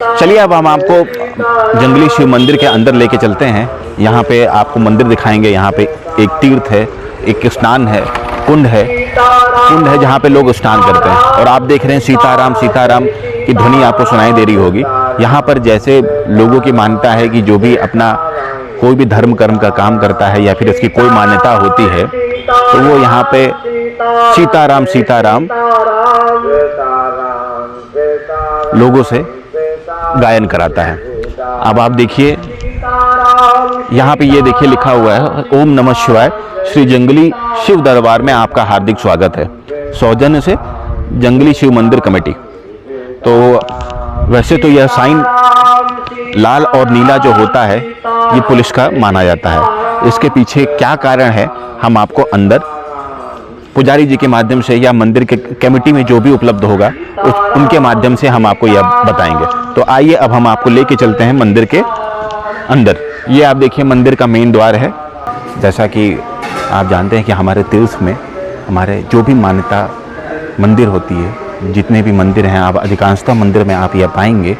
चलिए अब हम आपको जंगली शिव मंदिर के अंदर लेके चलते हैं। यहाँ पे आपको मंदिर दिखाएंगे। यहाँ पे एक तीर्थ है, एक स्नान है, कुंड है जहाँ पे लोग स्नान करते हैं। और आप देख रहे हैं सीताराम सीताराम की ध्वनि आपको सुनाई दे रही होगी। यहाँ पर जैसे लोगों की मान्यता है कि जो भी अपना कोई भी धर्म कर्म का काम करता है या फिर इसकी कोई मान्यता होती है तो वो यहाँ पे सीताराम सीताराम लोगों से गायन कराता है। अब आप देखिए यहाँ पे ये देखिए लिखा हुआ है ओम नमः शिवाय, श्री जंगली शिव दरबार में आपका हार्दिक स्वागत है, सौजन्य से जंगली शिव मंदिर कमेटी। तो वैसे तो यह साइन लाल और नीला जो होता है ये पुलिस का माना जाता है। इसके पीछे क्या कारण है हम आपको अंदर पुजारी जी के माध्यम से या मंदिर के कमेटी में जो भी उपलब्ध होगा उनके माध्यम से हम आपको यह बताएंगे। तो आइए अब हम आपको लेके चलते हैं मंदिर के अंदर। ये आप देखिए मंदिर का मेन द्वार है। जैसा कि आप जानते हैं कि हमारे तीर्थ में हमारे जो भी मान्यता मंदिर होती है, जितने भी मंदिर हैं, आप अधिकांशतः मंदिर में आप यह पाएंगे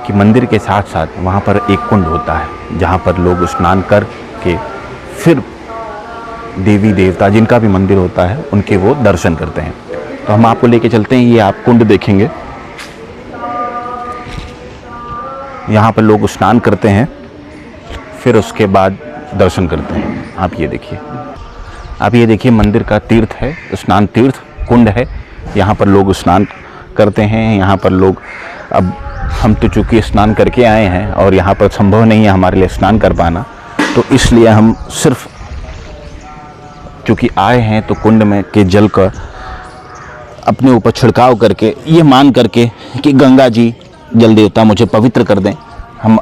कि मंदिर के साथ साथ वहाँ पर एक कुंड होता है जहाँ पर लोग स्नान कर के फिर देवी देवता जिनका भी मंदिर होता है उनके वो दर्शन करते हैं। तो हम आपको लेके चलते हैं। ये आप कुंड देखेंगे, यहाँ पर लोग स्नान करते हैं फिर उसके बाद दर्शन करते हैं। आप ये देखिए मंदिर का तीर्थ है, स्नान तीर्थ कुंड है। यहाँ पर लोग स्नान करते हैं। यहाँ पर लोग, अब हम तो चूँकि स्नान करके आए हैं और यहाँ पर संभव नहीं है हमारे लिए स्नान कर पाना, तो इसलिए हम सिर्फ चूँकि आए हैं तो कुंड में के जल का अपने ऊपर छिड़काव करके ये मान करके कि गंगा जी जल देवता मुझे पवित्र कर दें, हम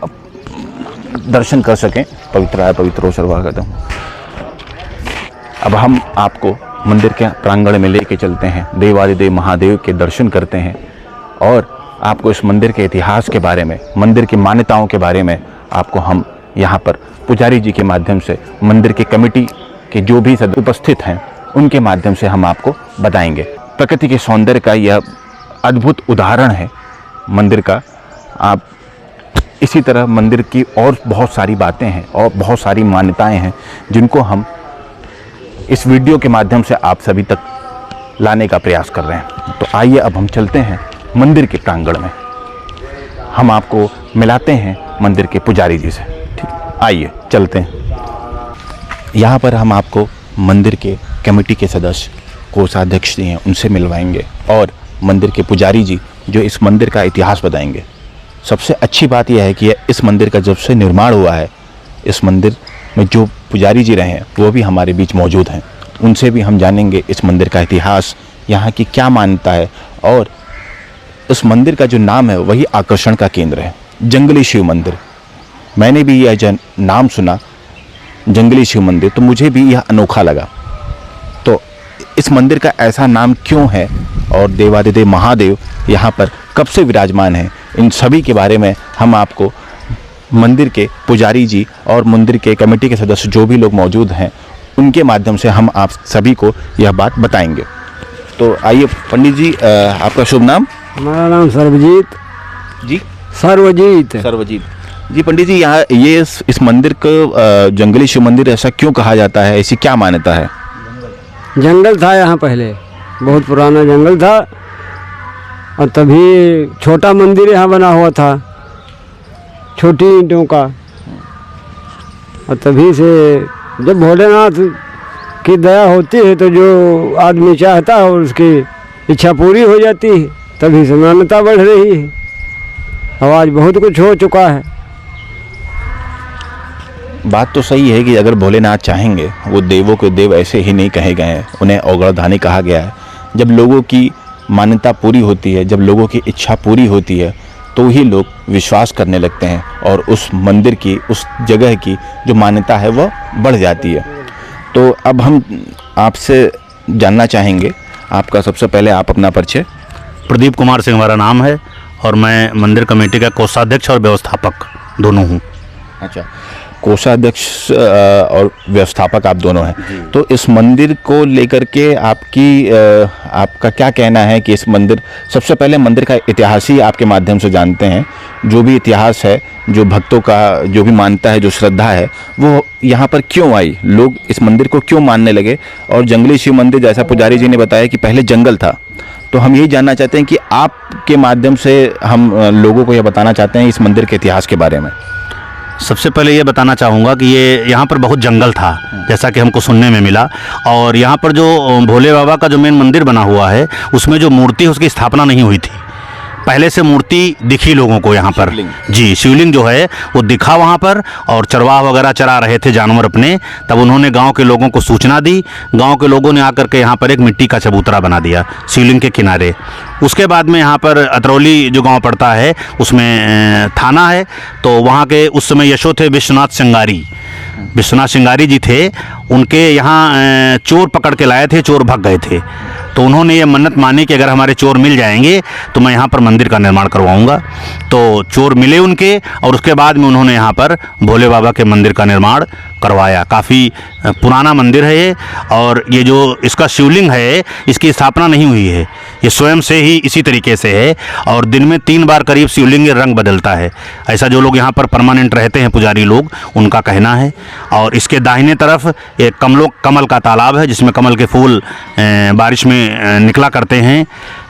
दर्शन कर सकें। पवित्र आय पवित्र हो सर्वागतम्। अब हम आपको मंदिर के प्रांगण में लेके चलते हैं, देवादिदेव महादेव के दर्शन करते हैं और आपको इस मंदिर के इतिहास के बारे में, मंदिर की मान्यताओं के बारे में आपको हम यहाँ पर पुजारी जी के माध्यम से, मंदिर के कमेटी के जो भी सदस्य उपस्थित हैं उनके माध्यम से हम आपको बताएंगे। प्रकृति के सौंदर्य का यह अद्भुत उदाहरण है मंदिर का। आप इसी तरह मंदिर की और बहुत सारी बातें हैं और बहुत सारी मान्यताएं हैं जिनको हम इस वीडियो के माध्यम से आप सभी तक लाने का प्रयास कर रहे हैं। तो आइए अब हम चलते हैं मंदिर के प्रांगण में, हम आपको मिलाते हैं मंदिर के पुजारी जी से। ठीक, आइए चलते हैं। यहाँ पर हम आपको मंदिर के कमेटी के सदस्य, कोषाध्यक्ष जी हैं, उनसे मिलवाएंगे और मंदिर के पुजारी जी जो इस मंदिर का इतिहास बताएंगे। सबसे अच्छी बात यह है कि इस मंदिर का जब से निर्माण हुआ है, इस मंदिर में जो पुजारी जी रहे हैं वो भी हमारे बीच मौजूद हैं। उनसे भी हम जानेंगे इस मंदिर का इतिहास, यहाँ की क्या मान्यता है और इस मंदिर का जो नाम है वही आकर्षण का केंद्र है, जंगली शिव मंदिर। मैंने भी यह नाम सुना जंगली शिव मंदिर तो मुझे भी यह अनोखा लगा। तो इस मंदिर का ऐसा नाम क्यों है और देवादिदेव महादेव यहाँ पर कब से विराजमान हैं, इन सभी के बारे में हम आपको मंदिर के पुजारी जी और मंदिर के कमेटी के सदस्य जो भी लोग मौजूद हैं उनके माध्यम से हम आप सभी को यह बात बताएंगे। तो आइए पंडित जी, आपका शुभ नाम? हमारा नाम सर्वजीत जी। सर्वजीत जी पंडित जी, यहाँ ये इस मंदिर को जंगली शिव मंदिर ऐसा क्यों कहा जाता है, ऐसी क्या मान्यता है? जंगल था यहाँ पहले, बहुत पुराना जंगल था और तभी छोटा मंदिर यहाँ बना हुआ था, छोटी ईंटों का। और तभी से जब भोलेनाथ की दया होती है तो जो आदमी चाहता है और उसकी इच्छा पूरी हो जाती है, तभी से मान्यता बढ़ रही है। अब आज बहुत कुछ हो चुका है। बात तो सही है कि अगर भोलेनाथ चाहेंगे, वो देवों के देव ऐसे ही नहीं कहे गए हैं, उन्हें औगड़धानी कहा गया है। जब लोगों की मान्यता पूरी होती है, जब लोगों की इच्छा पूरी होती है तो ही लोग विश्वास करने लगते हैं और उस मंदिर की, उस जगह की जो मान्यता है वह बढ़ जाती है। तो अब हम आपसे जानना चाहेंगे, आपका सबसे पहले आप अपना परिचय। प्रदीप कुमार सिंह हमारा नाम है और मैं मंदिर कमेटी का कोषाध्यक्ष और व्यवस्थापक दोनों हूँ। अच्छा, कोषाध्यक्ष और व्यवस्थापक आप दोनों हैं, तो इस मंदिर को लेकर के आपका क्या कहना है कि इस मंदिर, सबसे पहले मंदिर का इतिहास ही आपके माध्यम से जानते हैं। जो भी इतिहास है, जो भक्तों का जो भी मानता है, जो श्रद्धा है, वो यहाँ पर क्यों आई, लोग इस मंदिर को क्यों मानने लगे। और जंगली शिव मंदिर, जैसा पुजारी जी ने बताया कि पहले जंगल था, तो हम यही जानना चाहते हैं कि आपके माध्यम से हम लोगों को यह बताना चाहते हैं इस मंदिर के इतिहास के बारे में। सबसे पहले ये बताना चाहूँगा कि ये यहाँ पर बहुत जंगल था, जैसा कि हमको सुनने में मिला। और यहाँ पर जो भोले बाबा का जो मेन मंदिर बना हुआ है, उसमें जो मूर्ति है उसकी स्थापना नहीं हुई थी। पहले से मूर्ति दिखी लोगों को यहाँ पर। जी, शिवलिंग जो है वो दिखा वहाँ पर, और चरवाह वगैरह चरा रहे थे जानवर अपने। तब उन्होंने गांव के लोगों को सूचना दी। गांव के लोगों ने आकर के यहाँ पर एक मिट्टी का चबूतरा बना दिया शिवलिंग के किनारे। उसके बाद में यहाँ पर अतरौली जो गांव पड़ता है, उसमें थाना है। तो वहाँ के उस समय यशो थे विश्वनाथ श्रृंगारी जी थे। उनके यहाँ चोर पकड़ के लाए थे, चोर भाग गए थे। तो उन्होंने ये मन्नत मानी कि अगर हमारे चोर मिल जाएंगे तो मैं यहाँ पर मंदिर का निर्माण करवाऊंगा। तो चोर मिले उनके, और उसके बाद में उन्होंने यहाँ पर भोले बाबा के मंदिर का निर्माण करवाया। काफ़ी पुराना मंदिर है ये, और ये जो इसका शिवलिंग है, इसकी स्थापना नहीं हुई है, ये स्वयं से ही इसी तरीके से है। और दिन में 3 बार करीब शिवलिंग रंग बदलता है, ऐसा जो लोग यहाँ पर परमानेंट रहते हैं पुजारी लोग, उनका कहना है। और इसके दाहिने तरफ एक कमल का तालाब है, जिसमें कमल के फूल बारिश में निकला करते हैं।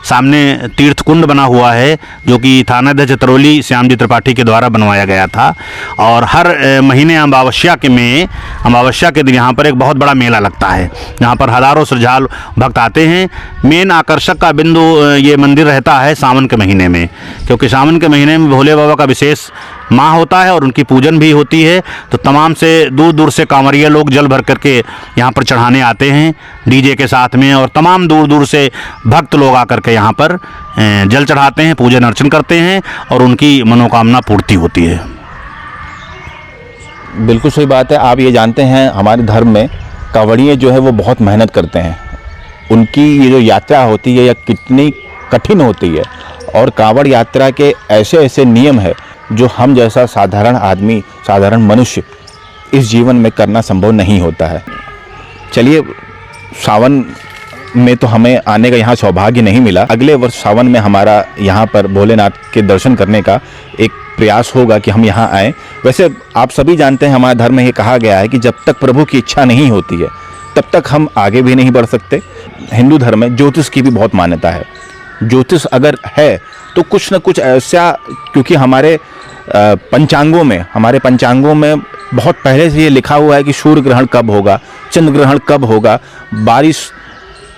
सामने तीर्थ कुंड बना हुआ है, जो कि थानाध्यक्ष अतरौली श्याम जी त्रिपाठी के द्वारा बनवाया गया था। और हर महीने अमावस्या के दिन यहाँ पर एक बहुत बड़ा मेला लगता है, जहाँ पर हज़ारों श्रद्धालु भक्त आते हैं। मेन आकर्षक का बिंदु ये मंदिर रहता है सावन के महीने में, क्योंकि सावन के महीने में भोले बाबा का विशेष माह होता है और उनकी पूजन भी होती है। तो तमाम से दूर दूर से कांवरिया लोग जल भर करके यहाँ पर चढ़ाने आते हैं डीजे के साथ में, और तमाम दूर दूर से भक्त लोग आकर के यहाँ पर जल चढ़ाते हैं, पूजन अर्चन करते हैं, और उनकी मनोकामना पूर्ति होती है। बिल्कुल सही बात है। आप ये जानते हैं, हमारे धर्म में कांवड़िए जो है वो बहुत मेहनत करते हैं। उनकी ये जो यात्रा होती है, यह कितनी कठिन होती है, और कांवड़ यात्रा के ऐसे ऐसे नियम है जो हम जैसा साधारण आदमी, साधारण मनुष्य इस जीवन में करना संभव नहीं होता है। चलिए, सावन में तो हमें आने का यहाँ सौभाग्य नहीं मिला। अगले वर्ष सावन में हमारा यहाँ पर भोलेनाथ के दर्शन करने का एक प्रयास होगा कि हम यहाँ आएँ। वैसे आप सभी जानते हैं, हमारे धर्म में ये कहा गया है कि जब तक प्रभु की इच्छा नहीं होती है, तब तक हम आगे भी नहीं बढ़ सकते। हिंदू धर्म में ज्योतिष की भी बहुत मान्यता है। ज्योतिष अगर है तो कुछ न कुछ ऐसा, क्योंकि हमारे पंचांगों में बहुत पहले से ये लिखा हुआ है कि सूर्य ग्रहण कब होगा, चंद्र ग्रहण कब होगा, बारिश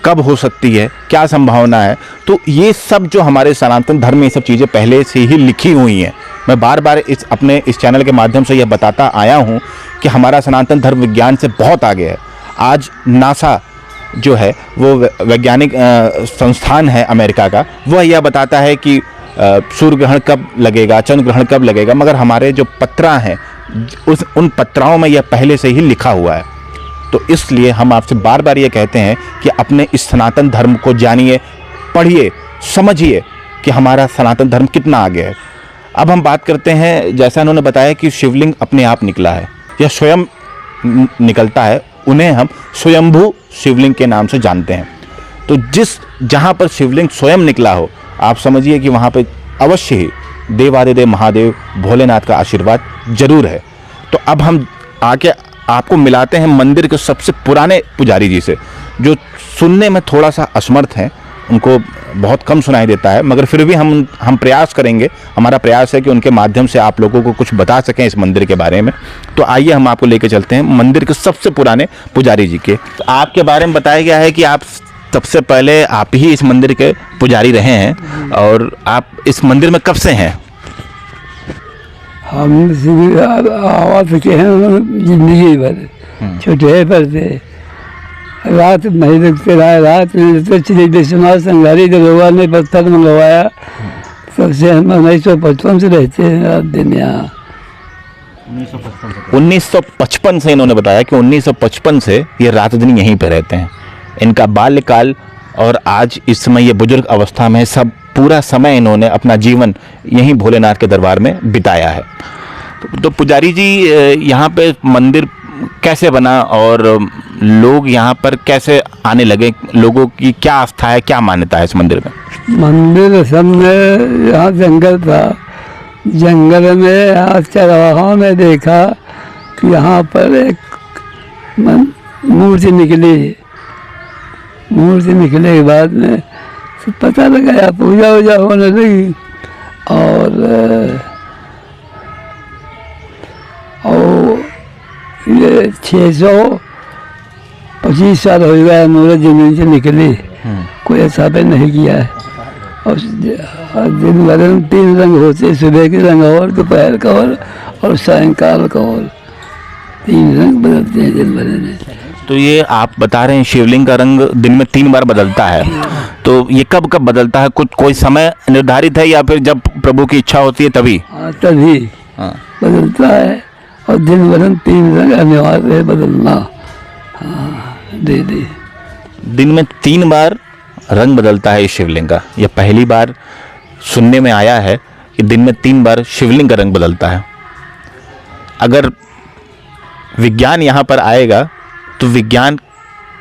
कब हो सकती है, क्या संभावना है। तो ये सब जो हमारे सनातन धर्म में ये सब चीज़ें पहले से ही लिखी हुई हैं। मैं बार बार अपने इस चैनल के माध्यम से यह बताता आया हूँ कि हमारा सनातन धर्म विज्ञान से बहुत आगे है। आज नासा जो है वो वैज्ञानिक संस्थान है अमेरिका का, वह यह बताता है कि सूर्य ग्रहण कब लगेगा, चंद्र ग्रहण कब लगेगा, मगर हमारे जो पत्रा हैं उन पत्राओं में यह पहले से ही लिखा हुआ है। तो इसलिए हम आपसे बार बार ये कहते हैं कि अपने इस सनातन धर्म को जानिए, पढ़िए, समझिए कि हमारा सनातन धर्म कितना आगे है। अब हम बात करते हैं, जैसा उन्होंने बताया कि शिवलिंग अपने आप निकला है, यह स्वयं निकलता है, उन्हें हम स्वयंभू शिवलिंग के नाम से जानते हैं। तो जहाँ पर शिवलिंग स्वयं निकला हो, आप समझिए कि वहाँ पर अवश्य ही देवादिदेव महादेव भोलेनाथ का आशीर्वाद जरूर है। तो अब हम आके आपको मिलाते हैं मंदिर के सबसे पुराने पुजारी जी से, जो सुनने में थोड़ा सा असमर्थ हैं, उनको बहुत कम सुनाई देता है, मगर फिर भी हम प्रयास करेंगे। हमारा प्रयास है कि उनके माध्यम से आप लोगों को कुछ बता सकें इस मंदिर के बारे में। तो आइए हम आपको लेके चलते हैं मंदिर के सबसे पुराने पुजारी जी के। तो आपके बारे में बताया गया है कि आप सबसे पहले आप ही इस मंदिर के पुजारी रहे हैं, और आप इस मंदिर में कब से हैं? हम आवाज के हैं जिंदगी भर, छोटे पर से रात नहीं रुकते रहा। रात में तो श्री विश्वनाथ श्रृंगारी के भगवान ने पत्थर मंगवाया, तब से हम 1955 से रहते हैं रात दिन यहाँ। 1955 से इन्होंने बताया कि 1955 से ये रात दिन यहीं पर रहते हैं। इनका बाल्यकाल और आज इस समय ये बुजुर्ग अवस्था में, सब पूरा समय इन्होंने अपना जीवन यहीं भोलेनाथ के दरबार में बिताया है। तो पुजारी जी यहाँ पे मंदिर कैसे बना और लोग यहाँ पर कैसे आने लगे, लोगों की क्या आस्था है, क्या मान्यता है इस मंदिर में? मंदिर असल में यहाँ जंगल था, जंगल में यहाँ चरवाहों ने देखा कि यहाँ पर एक मूर्ति निकली। मूर्ति निकले के बाद में पता लगाया, पूजा वूजा होने लगी और ये 625 साल हो गया मूर्त जमीन से निकली, कोई ऐसा भी नहीं किया है। और दिन भर में 3 रंग होते, सुबह के रंग और दोपहर का और सायंकाल का और 3 रंग बदलते हैं दिन भर में। तो ये आप बता रहे हैं शिवलिंग का रंग दिन में 3 बार बदलता है, तो ये कब कब बदलता है? कुछ कोई समय निर्धारित है या फिर जब प्रभु की इच्छा होती है तभी? हाँ, तभी बदलता है और दिन भर में 3 रंग अनिवार्य है बदलना। हाँ, दे दिन में 3 बार रंग बदलता है इस शिवलिंग का। यह पहली बार सुनने में आया है कि दिन में 3 बार शिवलिंग का रंग बदलता है। अगर विज्ञान यहाँ पर आएगा तो विज्ञान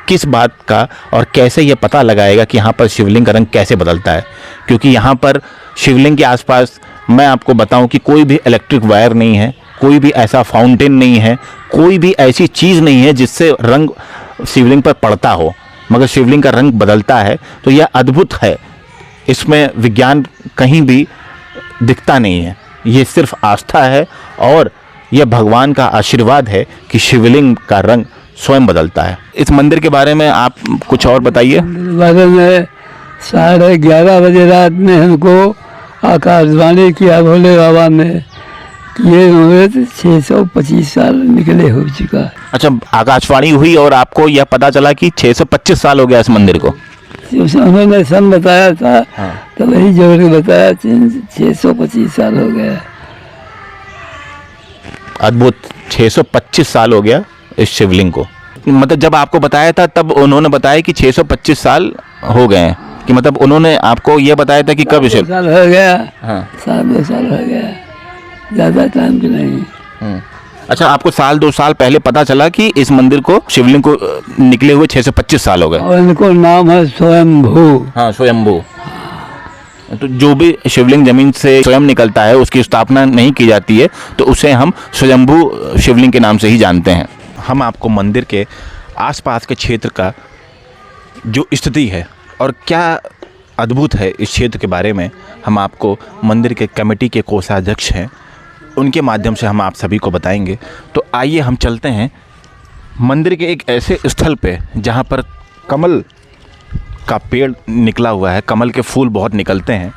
किस बात का और कैसे ये पता लगाएगा कि यहाँ पर शिवलिंग का रंग कैसे बदलता है? क्योंकि यहाँ पर शिवलिंग के आसपास मैं आपको बताऊं कि कोई भी इलेक्ट्रिक वायर नहीं है, कोई भी ऐसा फाउंटेन नहीं है, कोई भी ऐसी चीज़ नहीं है जिससे रंग शिवलिंग पर पड़ता हो, मगर शिवलिंग का रंग बदलता है। तो यह अद्भुत है, इसमें विज्ञान कहीं भी दिखता नहीं है, ये सिर्फ आस्था है और यह भगवान का आशीर्वाद है कि शिवलिंग का रंग स्वयं बदलता है। इस मंदिर के बारे में आप कुछ और बताइए। बारे में 11:30 बजे रात में हमको आकाशवाणी किया भोले बाबा ने कि ये मूर्त 625 साल निकले हो चुका है। अच्छा, आकाशवाणी हुई और आपको यह पता चला कि 625 साल हो गया इस मंदिर को? उन्होंने सन बताया था। हाँ। तो वही जोड़ के बताया 625 साल हो गया। अद्भुत, 625 साल हो गया इस शिवलिंग को। मतलब जब आपको बताया था तब उन्होंने बताया कि 625 साल हो गए हैं, कि मतलब उन्होंने आपको ये बताया था कि कब साल हो गया? हाँ, 2 साल हो गया, ज़्यादा टाइम की नहीं। अच्छा, आपको 2 साल पहले पता चला कि इस मंदिर को, शिवलिंग को निकले हुए 625 साल हो गए। और इनको नाम है स्वयंभू। हाँ, स्वयंभू। तो जो भी शिवलिंग जमीन से स्वयं निकलता है, उसकी स्थापना नहीं की जाती है, तो उसे हम स्वयंभू शिवलिंग के नाम से ही जानते हैं। हम आपको मंदिर के आसपास के क्षेत्र का जो स्थिति है और क्या अद्भुत है इस क्षेत्र के बारे में हम आपको मंदिर के कमेटी के कोषाध्यक्ष हैं, उनके माध्यम से हम आप सभी को बताएंगे। तो आइए हम चलते हैं मंदिर के एक ऐसे स्थल पे जहाँ पर कमल का पेड़ निकला हुआ है, कमल के फूल बहुत निकलते हैं,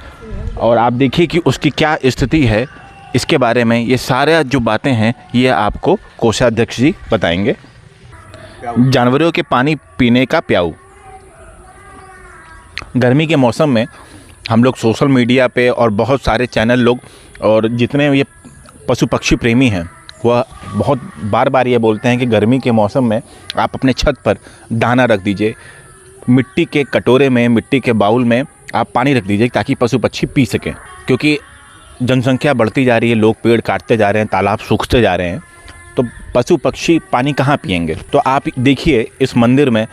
और आप देखिए कि उसकी क्या स्थिति है। इसके बारे में ये सारे जो बातें हैं ये आपको कोषाध्यक्ष जी बताएंगे। जानवरों के पानी पीने का प्याऊ। गर्मी के मौसम में हम लोग सोशल मीडिया पे और बहुत सारे चैनल लोग और जितने ये पशु पक्षी प्रेमी हैं वह बहुत बार बार ये बोलते हैं कि गर्मी के मौसम में आप अपने छत पर दाना रख दीजिए, मिट्टी के कटोरे में, मिट्टी के बाउल में आप पानी रख दीजिए ताकि पशु पक्षी पी सकें। क्योंकि जनसंख्या बढ़ती जा रही है, लोग पेड़ काटते जा रहे हैं, तालाब सूखते जा रहे हैं, तो पशु पक्षी पानी कहाँ पिएंगे। तो आप देखिए इस मंदिर में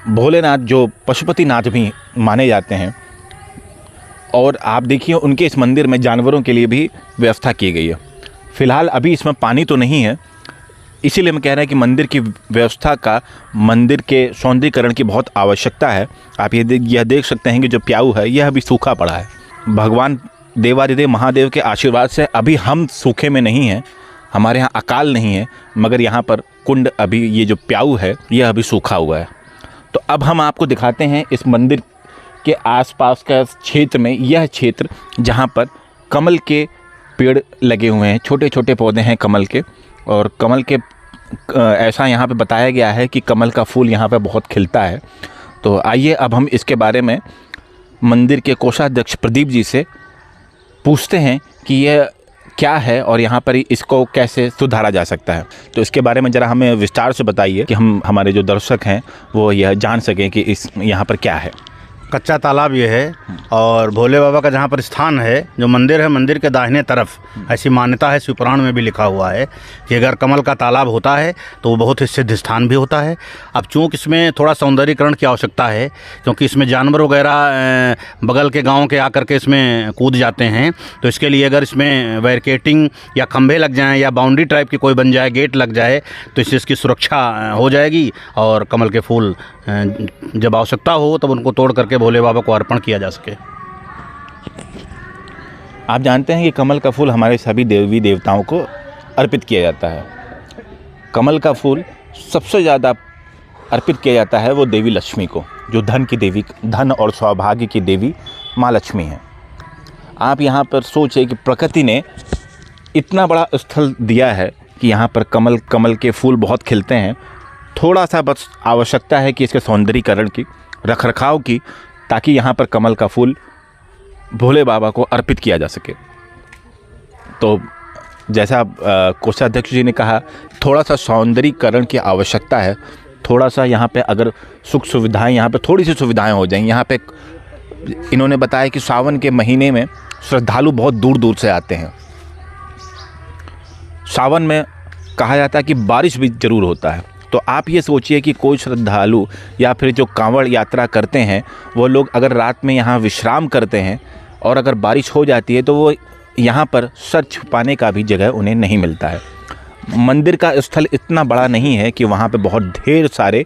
भोलेनाथ जो पशुपतिनाथ भी माने जाते हैं, और आप देखिए उनके इस मंदिर में जानवरों के लिए भी व्यवस्था की गई है। फ़िलहाल अभी इसमें पानी तो नहीं है, इसीलिए मैं कह रहा हूँ कि मंदिर की व्यवस्था का, मंदिर के सौंदर्यीकरण की बहुत आवश्यकता है। आप यह देख सकते हैं कि जो प्याऊ है यह अभी सूखा पड़ा है। भगवान देवादिदेव महादेव के आशीर्वाद से अभी हम सूखे में नहीं हैं, हमारे यहाँ अकाल नहीं है, मगर यहाँ पर कुंड, अभी ये जो प्याऊ है यह अभी सूखा हुआ है। तो अब हम आपको दिखाते हैं इस मंदिर के आसपास का क्षेत्र में, यह क्षेत्र जहाँ पर कमल के पेड़ लगे हुए हैं, छोटे छोटे पौधे हैं कमल के, और कमल के ऐसा यहाँ पे बताया गया है कि कमल का फूल यहाँ पे बहुत खिलता है। तो आइए अब हम इसके बारे में मंदिर के कोषाध्यक्ष प्रदीप जी से पूछते हैं कि यह क्या है और यहाँ पर इसको कैसे सुधारा जा सकता है। तो इसके बारे में ज़रा हमें विस्तार से बताइए कि हम, हमारे जो दर्शक हैं वो यह जान सकें कि इस यहाँ पर क्या है। कच्चा तालाब ये है और भोले बाबा का जहाँ पर स्थान है, जो मंदिर है, मंदिर के दाहिने तरफ ऐसी मान्यता है, शिवपुराण में भी लिखा हुआ है कि अगर कमल का तालाब होता है तो वो बहुत ही सिद्ध स्थान भी होता है। अब चूँकि इसमें थोड़ा सौंदर्यीकरण की आवश्यकता है, क्योंकि इसमें जानवर वगैरह बगल के गाँव के आकर के इसमें कूद जाते हैं, तो इसके लिए अगर इसमें बैरिकेटिंग या खंभे लग जाएँ या बाउंड्री टाइप की कोई बन जाए, गेट लग जाए, तो इससे इसकी सुरक्षा हो जाएगी और कमल के फूल जब आवश्यकता हो तब उनको तोड़ करके भोले बाबा को अर्पण किया जा सके। आप जानते हैं कि कमल का फूल हमारे सभी देवी देवताओं को अर्पित किया जाता है। कमल का फूल सबसे ज़्यादा अर्पित किया जाता है वो देवी लक्ष्मी को, जो धन की देवी, धन और सौभाग्य की देवी माँ लक्ष्मी है। आप यहाँ पर सोचिए कि प्रकृति ने इतना बड़ा स्थल दिया है कि यहाँ पर कमल के फूल बहुत खिलते हैं। थोड़ा सा बस आवश्यकता है कि इसके सौंदर्यीकरण की, रखरखाव की, ताकि यहाँ पर कमल का फूल भोले बाबा को अर्पित किया जा सके। तो जैसा कोषाध्यक्ष जी ने कहा, थोड़ा सा सौंदर्यीकरण की आवश्यकता है। थोड़ा सा यहाँ पे अगर सुख सुविधाएं, यहाँ पे थोड़ी सी सुविधाएं हो जाएं। यहाँ पे इन्होंने बताया कि सावन के महीने में श्रद्धालु बहुत दूर दूर से आते हैं। सावन में कहा जाता है कि बारिश भी ज़रूर होता है। तो आप ये सोचिए कि कोई श्रद्धालु या फिर जो कांवड़ यात्रा करते हैं, वो लोग अगर रात में यहाँ विश्राम करते हैं और अगर बारिश हो जाती है तो वो यहाँ पर सर छुपाने का भी जगह उन्हें नहीं मिलता है। मंदिर का स्थल इतना बड़ा नहीं है कि वहाँ पे बहुत ढेर सारे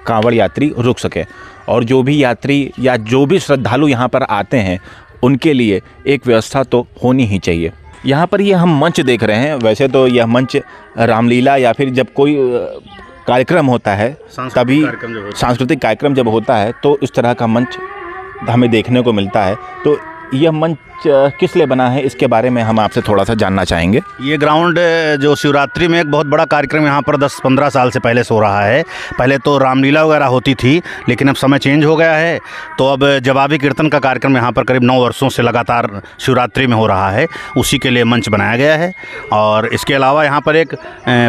कांवड़ यात्री रुक सके, और जो भी यात्री या जो भी श्रद्धालु यहाँ पर आते हैं उनके लिए एक व्यवस्था तो होनी ही चाहिए। यहाँ पर ये हम मंच देख रहे हैं। वैसे तो यह मंच रामलीला या फिर जब कोई कार्यक्रम होता है, तभी सांस्कृतिक कार्यक्रम जब होता है तो इस तरह का मंच हमें देखने को मिलता है। तो यह मंच किस लिए बना है, इसके बारे में हम आपसे थोड़ा सा जानना चाहेंगे। ये ग्राउंड जो शिवरात्रि में एक बहुत बड़ा कार्यक्रम यहाँ पर 10-15 साल से पहले से हो रहा है। पहले तो रामलीला वगैरह होती थी, लेकिन अब समय चेंज हो गया है, तो अब जवाबी कीर्तन का कार्यक्रम यहाँ पर करीब 9 वर्षों से लगातार शिवरात्रि में हो रहा है। उसी के लिए मंच बनाया गया है। और इसके अलावा यहाँ पर एक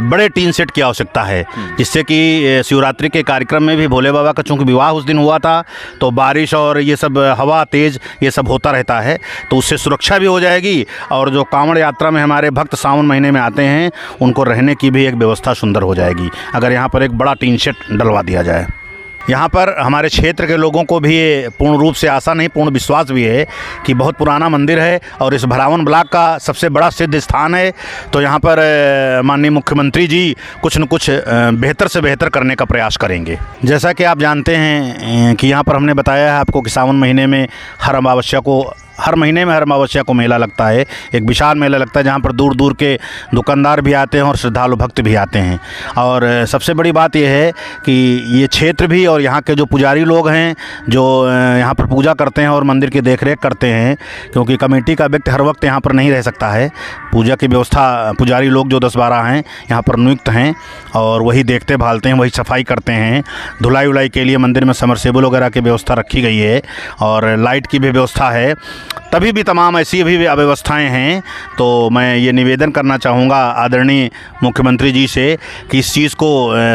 बड़े टीन सेट की आवश्यकता है, जिससे कि शिवरात्रि के कार्यक्रम में भी भोले बाबा का चूँकि विवाह उस दिन हुआ था, तो बारिश और ये सब हवा तेज़ ये सब होता रहता है, तो उससे सुरक्षा भी हो जाएगी। और जो कांवड़ यात्रा में हमारे भक्त सावन महीने में आते हैं, उनको रहने की भी एक व्यवस्था सुंदर हो जाएगी अगर यहाँ पर एक बड़ा टीन शेड डलवा दिया जाए। यहाँ पर हमारे क्षेत्र के लोगों को भी ये पूर्ण रूप से आशा नहीं, पूर्ण विश्वास भी है कि बहुत पुराना मंदिर है और इस भरावन ब्लॉक का सबसे बड़ा सिद्ध स्थान है। तो यहाँ पर माननीय मुख्यमंत्री जी कुछ न कुछ बेहतर से बेहतर करने का प्रयास करेंगे। जैसा कि आप जानते हैं कि यहाँ पर हमने बताया है आपको कि सावन महीने में हर महीने में हर अमावस्या को मेला लगता है, एक विशाल मेला लगता है, जहाँ पर दूर दूर के दुकानदार भी आते हैं और श्रद्धालु भक्त भी आते हैं। और सबसे बड़ी बात यह है कि ये क्षेत्र भी और यहाँ के जो पुजारी लोग हैं, जो यहाँ पर पूजा करते हैं और मंदिर की देखरेख करते हैं, क्योंकि कमेटी का व्यक्ति हर वक्त यहाँ पर नहीं रह सकता है। पूजा की व्यवस्था पुजारी लोग जो 10-12 हैं यहाँ पर नियुक्त हैं और वही देखते भालते हैं, वही सफाई करते हैं। धुलाई उलाई के लिए मंदिर में समरसेबल वगैरह की व्यवस्था रखी गई है और लाइट की भी व्यवस्था है। तभी भी तमाम ऐसी भी अव्यवस्थाएं हैं। तो मैं ये निवेदन करना चाहूँगा आदरणीय मुख्यमंत्री जी से कि इस चीज़ को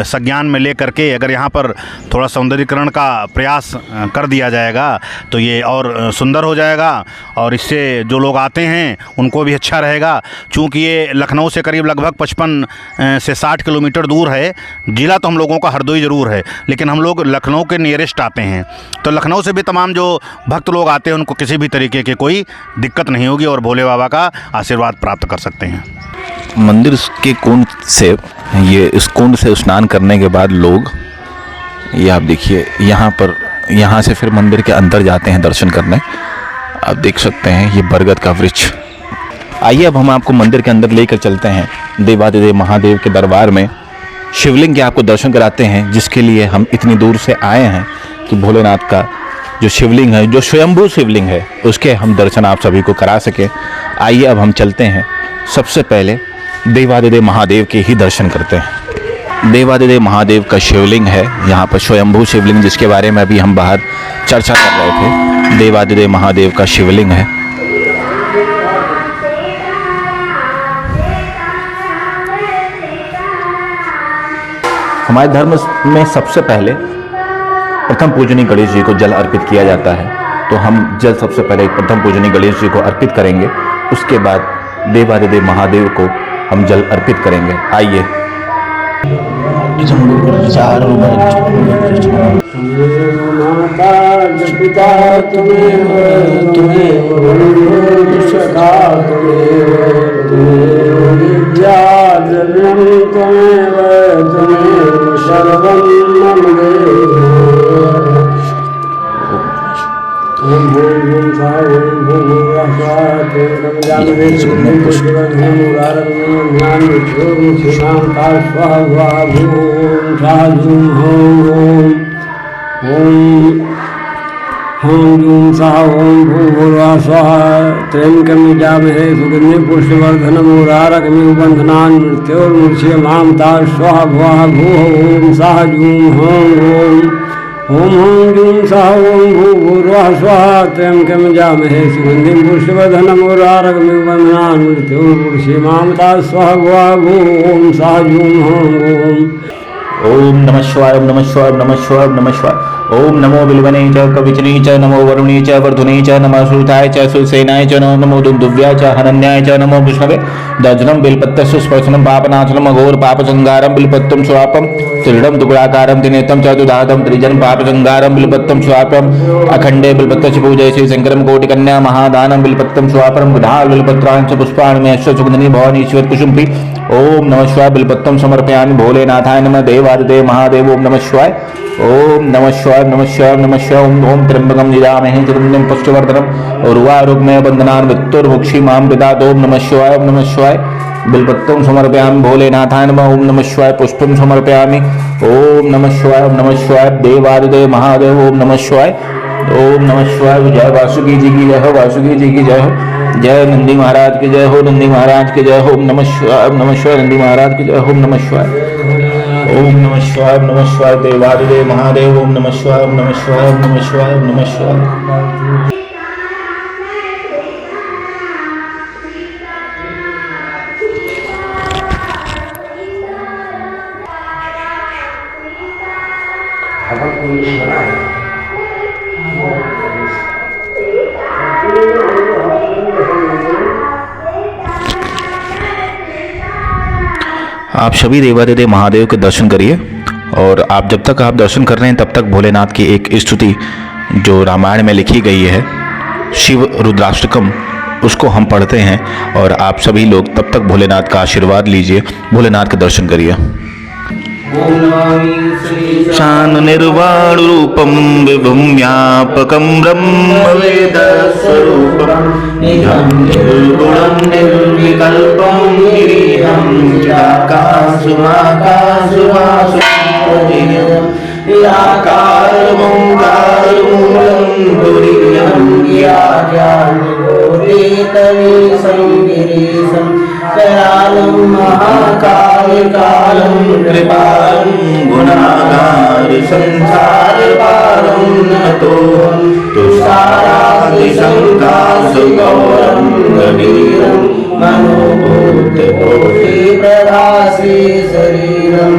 संज्ञान में ले करके अगर यहाँ पर थोड़ा सौंदर्यीकरण का प्रयास कर दिया जाएगा तो ये और सुंदर हो जाएगा और इससे जो लोग आते हैं उनको भी अच्छा रहेगा। चूँकि ये लखनऊ से करीब लगभग 55 से 60 किलोमीटर दूर है। ज़िला तो हम लोगों का हरदोई ज़रूर है, लेकिन हम लोग लखनऊ के नियरेस्ट आते हैं, तो लखनऊ से भी तमाम जो भक्त लोग आते हैं उनको किसी भी तरीके की कोई दिक्कत नहीं होगी और भोले बाबा का आशीर्वाद प्राप्त कर सकते हैं। मंदिर के कुंड से, ये इस कुंड से स्नान करने के बाद लोग, ये आप देखिए यहाँ से फिर मंदिर के अंदर जाते हैं दर्शन करने। आप देख सकते हैं ये बरगद का वृक्ष। आइए अब हम आपको मंदिर के अंदर लेकर चलते हैं। देवादिदेव महादेव के दरबार में शिवलिंग के आपको दर्शन कराते हैं, जिसके लिए हम इतनी दूर से आए हैं कि भोलेनाथ का जो शिवलिंग है, जो स्वयंभू शिवलिंग है, उसके हम दर्शन आप सभी को करा सके। आइए अब हम चलते हैं, सबसे पहले देवादिदेव महादेव के ही दर्शन करते हैं। देवादिदेव महादेव का शिवलिंग है यहाँ पर, स्वयंभू शिवलिंग, जिसके बारे में अभी हम बाहर चर्चा कर रहे थे। देवादिदेव महादेव का शिवलिंग है। हमारे धर्म में सबसे पहले प्रथम पूजनीय गणेश जी को जल अर्पित किया जाता है। तो हम जल सबसे पहले प्रथम पूजनीय गणेश जी को अर्पित करेंगे, उसके बाद देवादिदेव महादेव को हम जल अर्पित करेंगे। आइए। माता पिता तुम्हें सखा तुम्हें विद्या द्रव्यम तुम्हें सर्वं मम देव। ओम भूम स्वाहा ओम भूम स्वाहा ओम भूर्भुवः स्वाहा त्र्यंबकं यजामहे सुगंधिं पुष्टिवर्धनम् उर्वारुकमिव बन्धनान् मृत्योर्मुक्षीयमामृतात् स्वाहा भुवः भूः ओम स्वाहा ओम जूं स्वाहा ओम भूर्भुवः स्वाहा त्र्यंबकं यजामहे सुगंधिं पुष्टिवर्धनम् उर्वारुकमिव बन्धनान् मृत्योर्मुक्षीयमामृतात् स्वाहा भुवः भूः ओम स्वाहा ओम नमः शिवाय ओम नमः शिवाय ओम नमः शिवाय ओम नमः शिवाय। ओम नमो बिल्वने च कविचने च नमो वरुणे च वर्धुने च नमः श्रुताय च सुसेनाय च नमो दुन्दुव्याय च हनन्याय च नमो विष्णवे। दर्शनं बिल्पत्रस्य स्पर्शनं पापनाशनम् अघोर पापसंहारं बिल्पत्रं स्वापं त्रिडं दुगुणाकारं त्रिनेत्रं च दुदादं त्रिजन पापसंहारं बिल्पत्रं स्वापं अखंडे बिल्पत्रस्य पूजय श्री शंकरं कोटिकन्या महादानं बिल्पत्रं स्वापं विधाल बिल्पत्राणि च पुष्पाणि मे सुगंधिनी भवानी ईश्वर कुसुम्भी। ओम नमः शिवाय बिल्पत्रं समर्पयामि भोलेनाथाय नमः देवादिदेव महादेव। ओम नमः शिवाय ओम नमः शिवाय नमः शिवाय नमः शिवाय। ओम त्र्यंबकं यजामहे सुगंधिं पुष्टिवर्धनम् उर्वारुकमिव बन्धनान् मृत्योर्मुक्षीयमामृतात्। ओम नमः शिवाय ओम नमः शिवाय बिल्पत्रं समर्पयामि भोलेनाथाय नमः। ओम नमः शिवाय पुष्पं समर्पयामि। ओम नमः शिवाय देवादिदेव महादेव। ओम नमः शिवाय ओम नमः शिवाय। जय वासुकी जी की जय हो, वासुकी जी की जय हो, जय नंदी महाराज की जय हो, नंदी महाराज की जय हो। ओम नमः शिवाय नंदी महाराज की जय हो। ओम नमः शिवाय ओम नमः शिवाय देवादिदेव महादेव। ओम नमः शिवाय ओम नमः शिवाय ओम नमः शिवाय ओम नमः शिवाय। आप सभी देवादिदेव महादेव के दर्शन करिए, और आप जब तक आप दर्शन कर रहे हैं तब तक भोलेनाथ की एक स्तुति जो रामायण में लिखी गई है, शिव रुद्राष्टकम, उसको हम पढ़ते हैं। और आप सभी लोग तब तक भोलेनाथ का आशीर्वाद लीजिए, भोलेनाथ के दर्शन करिए। शान निर्वाण रूपम विभुम व्यापकम ब्रह्मवेद स्वरूपम निजं निर्गुणं निर्विकल्पं गिरिहं निराकारमोङ्कारमूलं तुरीयं ज्ञाननिगोरेतमीशं गिरीशं करालं महाकालकालं कृपालं गुणागार संसारपारं नतोऽहं तुषारादिशङ्कासुगौरं गभीरं मनोभूतकोटिप्रभासे शरीरं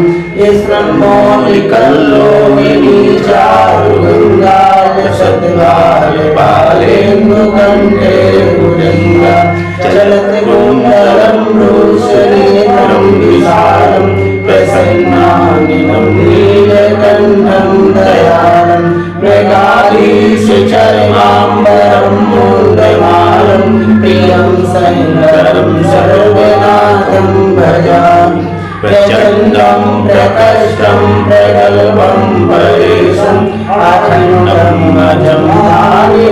शतबालपालेन्दुकण्ठे भुजङ्गा चलत्कुण्डलं रोषनेत्रं विशालं प्रसन्नानिनं नीलकण्ठं दयालं मृगाधीशचर्माम्बरं मोदमालं प्रियं शङ्करं सर्वनाथं भजामि प्रचण्डं प्रकष्टं प्रगल्भं परेशम् अखण्डं अजं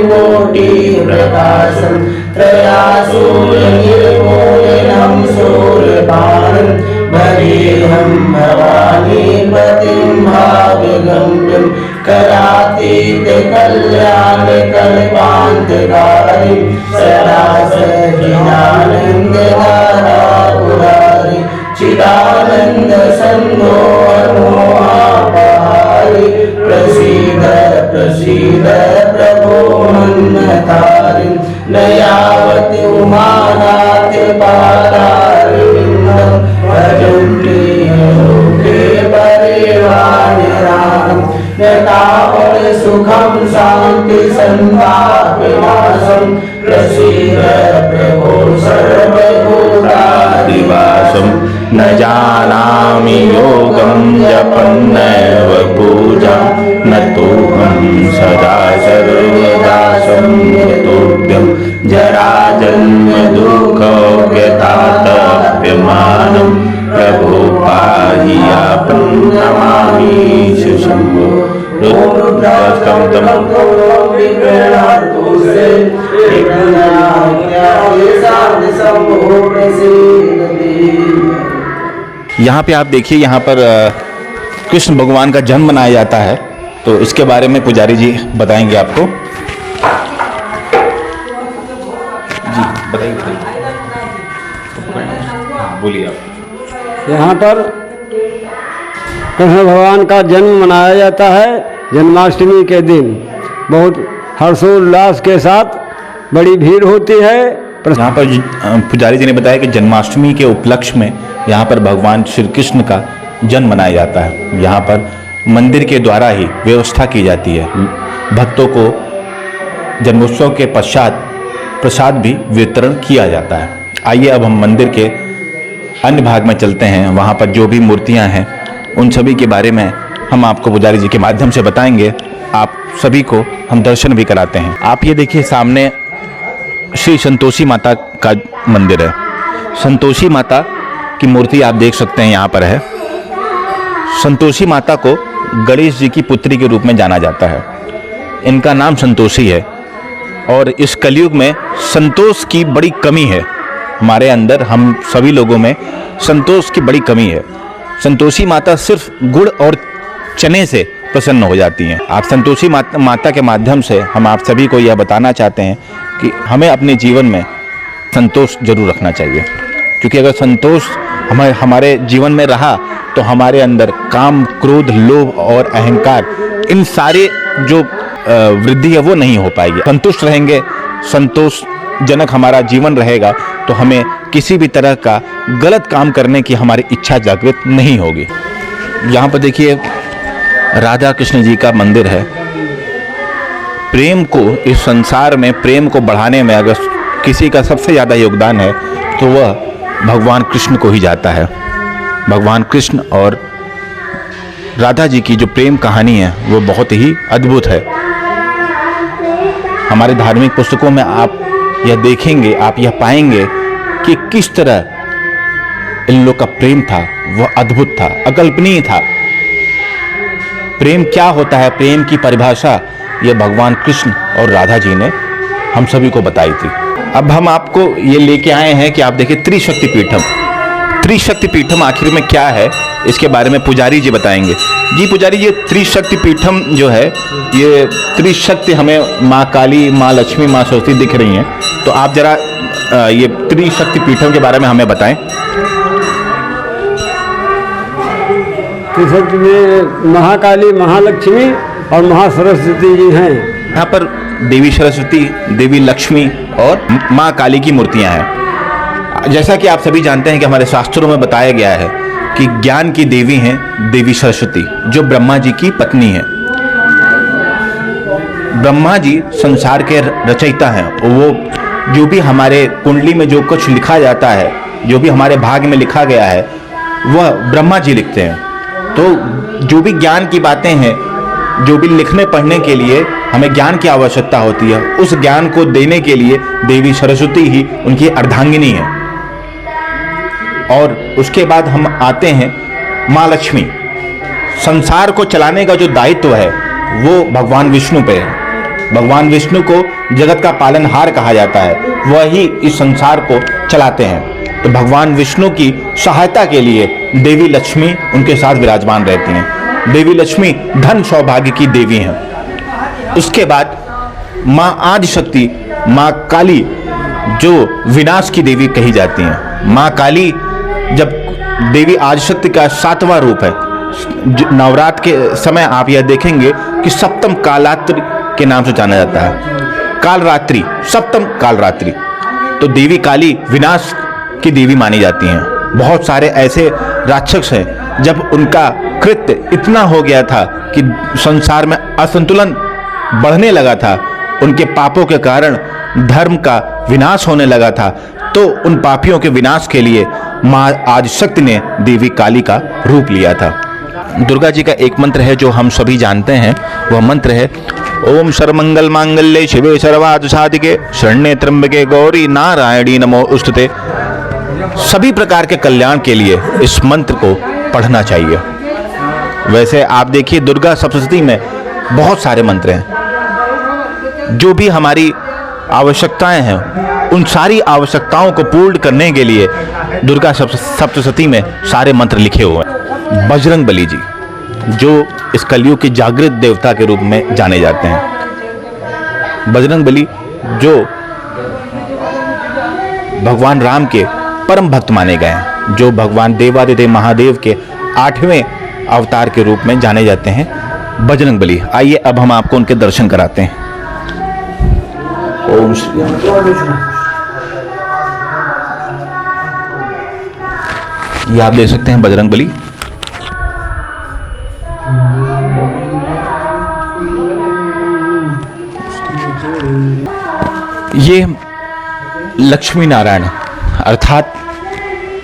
कोटिप्रकाशं त्रयासूर्यनिर्मूलिनं सूर्यपानं भजेऽहं भवानीपतिं भाग्यगम्यं करातीतकल्याणकल्पान्तकारिं सदा सच्चिदानन्दधारापुरारि चिदानंद संगोहारि प्रसीद प्रसीद प्रभो मन्नतारि नयावति उमानाथ पादारविन्दं भजन्ति लोके परिवाणराम यथा और सुखम शांति संतापनाशम प्रसीद प्रभो सर्वभूतादिवासम न जानामि योगं जपन्नैव पूजा न तोऽहं सदा सर्वदा संयतोऽभ्यं जराजन्म दुःखव्यतातप्यमानं प्रभो पाहि यापं नमामीश शम्भो रुद्रस्तं तं यहाँ पे आप देखिए, यहाँ पर कृष्ण भगवान का जन्म मनाया जाता है, तो इसके बारे में पुजारी जी बताएंगे आपको। जी बताइए बोलिए आप। यहाँ पर कृष्ण भगवान का जन्म मनाया जाता है जन्माष्टमी के दिन। बहुत हर्षोल्लास के साथ बड़ी भीड़ होती है। यहाँ पर पुजारी जी ने बताया कि जन्माष्टमी के उपलक्ष्य में यहाँ पर भगवान श्री कृष्ण का जन्म मनाया जाता है। यहाँ पर मंदिर के द्वारा ही व्यवस्था की जाती है। भक्तों को जन्मोत्सव के पश्चात प्रसाद भी वितरण किया जाता है। आइए अब हम मंदिर के अन्य भाग में चलते हैं। वहाँ पर जो भी मूर्तियाँ हैं उन सभी के बारे में हम आपको पुजारी जी के माध्यम से बताएंगे। आप सभी को हम दर्शन भी कराते हैं। आप ये देखिए, सामने श्री संतोषी माता का मंदिर है। संतोषी माता की मूर्ति आप देख सकते हैं यहाँ पर है। संतोषी माता को गणेश जी की पुत्री के रूप में जाना जाता है। इनका नाम संतोषी है और इस कलयुग में संतोष की बड़ी कमी है। हमारे अंदर, हम सभी लोगों में संतोष की बड़ी कमी है। संतोषी माता सिर्फ गुड़ और चने से प्रसन्न हो जाती हैं। आप संतोषी माता के माध्यम से हम आप सभी को यह बताना चाहते हैं कि हमें अपने जीवन में संतोष जरूर रखना चाहिए, क्योंकि अगर संतोष हमारे जीवन में रहा तो हमारे अंदर काम, क्रोध, लोभ और अहंकार, इन सारे जो वृद्धि है वो नहीं हो पाएगी। संतुष्ट रहेंगे, संतोषजनक हमारा जीवन रहेगा तो हमें किसी भी तरह का गलत काम करने की हमारी इच्छा जागृत नहीं होगी। यहाँ पर देखिए, राधा कृष्ण जी का मंदिर है। प्रेम को, इस संसार में प्रेम को बढ़ाने में अगर किसी का सबसे ज़्यादा योगदान है तो वह भगवान कृष्ण को ही जाता है। भगवान कृष्ण और राधा जी की जो प्रेम कहानी है वो बहुत ही अद्भुत है। हमारे धार्मिक पुस्तकों में आप यह देखेंगे, आप यह पाएंगे कि किस तरह इन लोग का प्रेम था, वह अद्भुत था, अकल्पनीय था। प्रेम क्या होता है, प्रेम की परिभाषा यह भगवान कृष्ण और राधा जी ने हम सभी को बताई थी। अब हम आपको ये लेके आए हैं कि आप देखिए त्रिशक्ति पीठम। त्रिशक्ति पीठम आखिर में क्या है, इसके बारे में पुजारी जी बताएंगे। जी पुजारी, ये त्रिशक्ति पीठम जो है, ये त्रिशक्ति हमें माँ काली, माँ लक्ष्मी, माँ सरस्वती दिख रही हैं, तो आप जरा ये त्रिशक्ति पीठम के बारे में हमें बताएं। त्रिशक्ति में महाकाली, महालक्ष्मी और महासरस्वती जी हैं। यहाँ पर देवी सरस्वती, देवी लक्ष्मी और माँ काली की मूर्तियाँ हैं। जैसा कि आप सभी जानते हैं कि हमारे शास्त्रों में बताया गया है कि ज्ञान की देवी हैं देवी सरस्वती, जो ब्रह्मा जी की पत्नी है। ब्रह्मा जी संसार के रचयिता हैं। वो जो भी हमारे कुंडली में जो कुछ लिखा जाता है, जो भी हमारे भाग में लिखा गया है, वह ब्रह्मा जी लिखते हैं। तो जो भी ज्ञान की बातें हैं, जो भी लिखने पढ़ने के लिए हमें ज्ञान की आवश्यकता होती है, उस ज्ञान को देने के लिए देवी सरस्वती ही उनकी अर्धांगिनी है। और उसके बाद हम आते हैं माँ लक्ष्मी। संसार को चलाने का जो दायित्व है वो भगवान विष्णु पे है। भगवान विष्णु को जगत का पालनहार कहा जाता है, वही इस संसार को चलाते हैं। तो भगवान विष्णु की सहायता के लिए देवी लक्ष्मी उनके साथ विराजमान रहती हैं। देवी लक्ष्मी धन सौभाग्य की देवी हैं। उसके बाद माँ आदिशक्ति, माँ काली, जो विनाश की देवी कही जाती हैं। माँ काली जब देवी आदिशक्ति का 7वां रूप है। नवरात्र के समय आप यह देखेंगे कि सप्तम कालरात्रि के नाम से जाना जाता है। कालरात्रि, सप्तम कालरात्रि। तो देवी काली विनाश की देवी मानी जाती हैं। बहुत सारे ऐसे राक्षस हैं जब उनका कृत्य इतना हो गया था कि संसार में असंतुलन बढ़ने लगा था, उनके पापों के कारण धर्म का विनाश होने लगा था, तो उन पापियों के विनाश के लिए माँ आदिशक्ति ने देवी काली का रूप लिया था। दुर्गा जी का एक मंत्र है जो हम सभी जानते हैं, वह मंत्र है ओम सर्वमंगल मांगल्ये शिवे सर्वार्थ साधिके शरण्ये त्र्यंबके गौरी नारायणी नमोस्तुते। सभी प्रकार के कल्याण के लिए इस मंत्र को पढ़ना चाहिए। वैसे आप देखिए दुर्गा सप्तशती में बहुत सारे मंत्र हैं। जो भी हमारी आवश्यकताएं हैं उन सारी आवश्यकताओं को पूर्ण करने के लिए दुर्गा सप्तशती में सारे मंत्र लिखे हुए हैं। बजरंग बली जी जो इस कलयुग के जागृत देवता के रूप में जाने जाते हैं। बजरंग बली जो भगवान राम के परम भक्त माने गए हैं, जो भगवान देवादिदेव महादेव के 8वें अवतार के रूप में जाने जाते हैं बजरंग बली। आइए अब हम आपको उनके दर्शन कराते हैं। ओम श्री ये आप देख सकते हैं बजरंग बली। ये लक्ष्मी नारायण अर्थात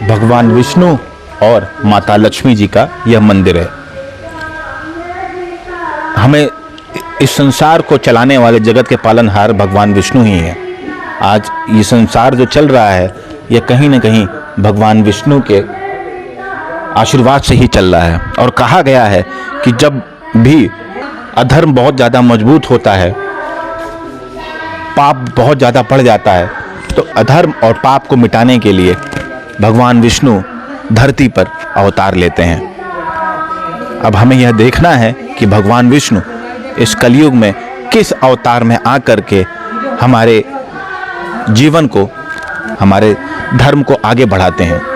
भगवान विष्णु और माता लक्ष्मी जी का यह मंदिर है। हमें इस संसार को चलाने वाले जगत के पालनहार भगवान विष्णु ही हैं। आज ये संसार जो चल रहा है यह कहीं न कहीं भगवान विष्णु के आशीर्वाद से ही चल रहा है। और कहा गया है कि जब भी अधर्म बहुत ज़्यादा मजबूत होता है, पाप बहुत ज़्यादा बढ़ जाता है, तो अधर्म और पाप को मिटाने के लिए भगवान विष्णु धरती पर अवतार लेते हैं। अब हमें यह देखना है कि भगवान विष्णु इस कलयुग में किस अवतार में आकर के हमारे जीवन को, हमारे धर्म को आगे बढ़ाते हैं।